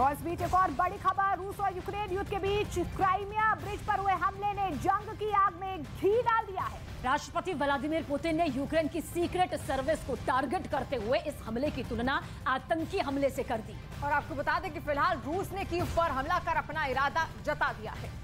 और इस बीच एक और बड़ी खबर, रूस और यूक्रेन युद्ध के बीच क्राइमिया ब्रिज पर हुए हमले ने जंग की आग में घी डाल दिया है। राष्ट्रपति व्लादिमीर पुतिन ने यूक्रेन की सीक्रेट सर्विस को टारगेट करते हुए इस हमले की तुलना आतंकी हमले से कर दी। और आपको बता दें कि फिलहाल रूस ने कीव पर हमला कर अपना इरादा जता दिया है।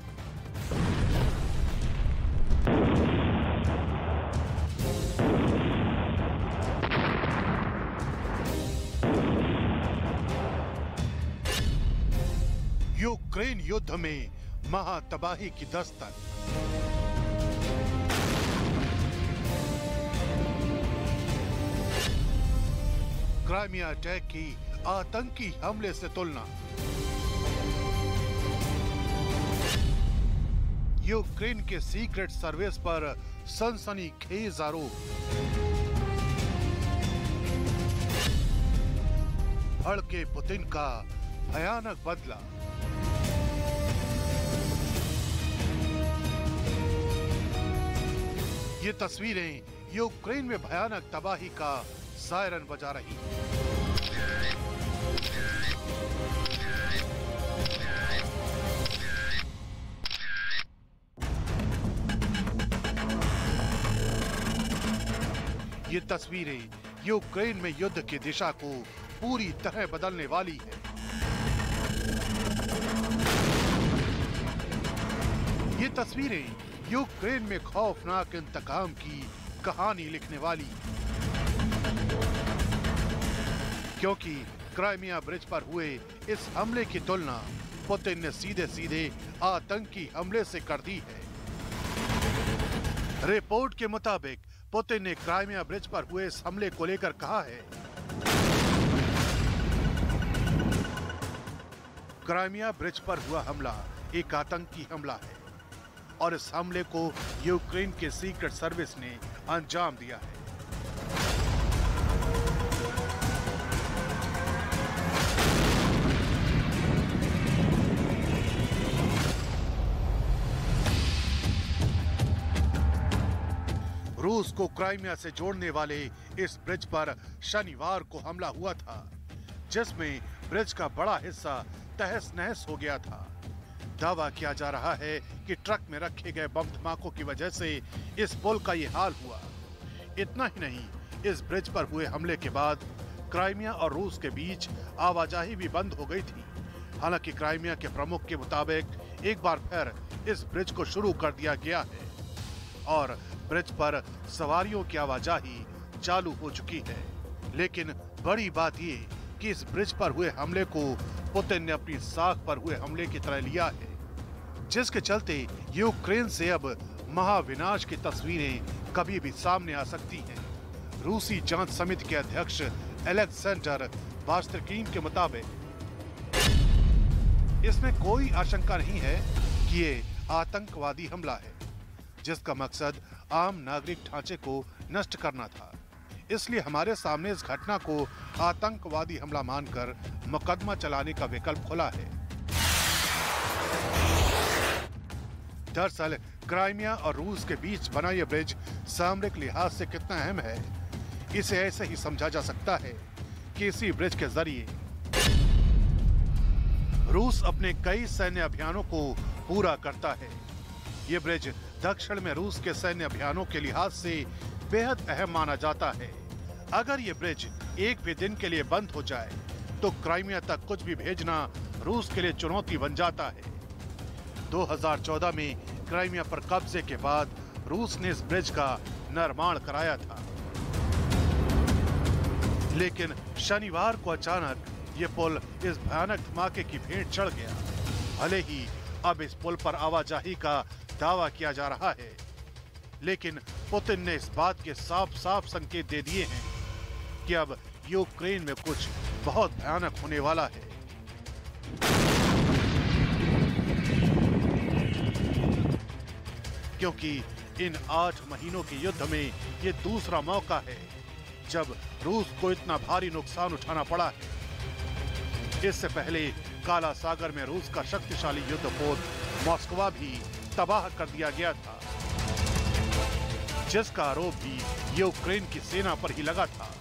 यूक्रेन युद्ध में महातबाही की दस्तक। क्राइमिया अटैक की आतंकी हमले से तुलना। यूक्रेन के सीक्रेट सर्विस पर सनसनीखेज आरोप। भड़के पुतिन का भयानक बदला। ये तस्वीरें यूक्रेन में भयानक तबाही का सायरन बजा रही। ये तस्वीरें यूक्रेन में युद्ध की दिशा को पूरी तरह बदलने वाली है। ये तस्वीरें यूक्रेन में खौफनाक इंतकाम की कहानी लिखने वाली, क्योंकि क्राइमिया ब्रिज पर हुए इस हमले की तुलना पुतिन ने सीधे सीधे आतंकी हमले से कर दी है। रिपोर्ट के मुताबिक पुतिन ने क्राइमिया ब्रिज पर हुए इस हमले को लेकर कहा है, क्राइमिया ब्रिज पर हुआ हमला एक आतंकी हमला है और इस हमले को यूक्रेन के सीक्रेट सर्विस ने अंजाम दिया है। रूस को क्राइमिया से जोड़ने वाले इस ब्रिज पर शनिवार को हमला हुआ था, जिसमें ब्रिज का बड़ा हिस्सा तहस नहस हो गया था। दावा किया जा रहा है कि ट्रक में रखे गए बम धमाकों की वजह से इस पुल का ये हाल हुआ। इतना ही नहीं, इस ब्रिज पर हुए हमले के बाद क्राइमिया और रूस के बीच आवाजाही भी बंद हो गई थी। हालांकि क्राइमिया के प्रमुख के मुताबिक एक बार फिर इस ब्रिज को शुरू कर दिया गया है और ब्रिज पर सवारियों की आवाजाही चालू हो चुकी है। लेकिन बड़ी बात ये कि इस ब्रिज पर हुए हमले को पुतिन ने अपनी साख पर हुए हमले की तरह लिया है, जिसके चलते यूक्रेन से अब महाविनाश की तस्वीरें कभी भी सामने आ सकती हैं। रूसी जांच समिति के अध्यक्ष अलेक्जेंडर बास्त्रकीन के मुताबिक इसमें कोई आशंका नहीं है कि ये आतंकवादी हमला है, जिसका मकसद आम नागरिक ढांचे को नष्ट करना था। इसलिए हमारे सामने इस घटना को आतंकवादी हमला मानकर मुकदमा चलाने का विकल्प खुला है। दरअसल क्राइमिया और रूस के बीच बना यह ब्रिज सामरिक लिहाज से कितना अहम है, इसे ऐसे ही समझा जा सकता है कि इसी ब्रिज के जरिए रूस अपने कई सैन्य अभियानों को पूरा करता है। ये ब्रिज दक्षिण में रूस के सैन्य अभियानों के लिहाज से बेहद अहम माना जाता है। अगर ये ब्रिज एक भी दिन के लिए बंद हो जाए तो क्राइमिया तक कुछ भी भेजना रूस के लिए चुनौती बन जाता है। 2014 में क्राइमिया पर कब्जे के बाद रूस ने इस ब्रिज का निर्माण कराया था, लेकिन शनिवार को अचानक ये पुल इस भयानक धमाके की भेंट चढ़ गया। भले ही अब इस पुल पर आवाजाही का दावा किया जा रहा है, लेकिन पुतिन ने इस बात के साफ साफ संकेत दे दिए हैं कि अब यूक्रेन में कुछ बहुत भयानक होने वाला है। क्योंकि इन 8 महीनों के युद्ध में ये दूसरा मौका है जब रूस को इतना भारी नुकसान उठाना पड़ा है। इससे पहले काला सागर में रूस का शक्तिशाली युद्धपोत मॉस्को भी तबाह कर दिया गया था, जिसका आरोप भी यूक्रेन की सेना पर ही लगा था।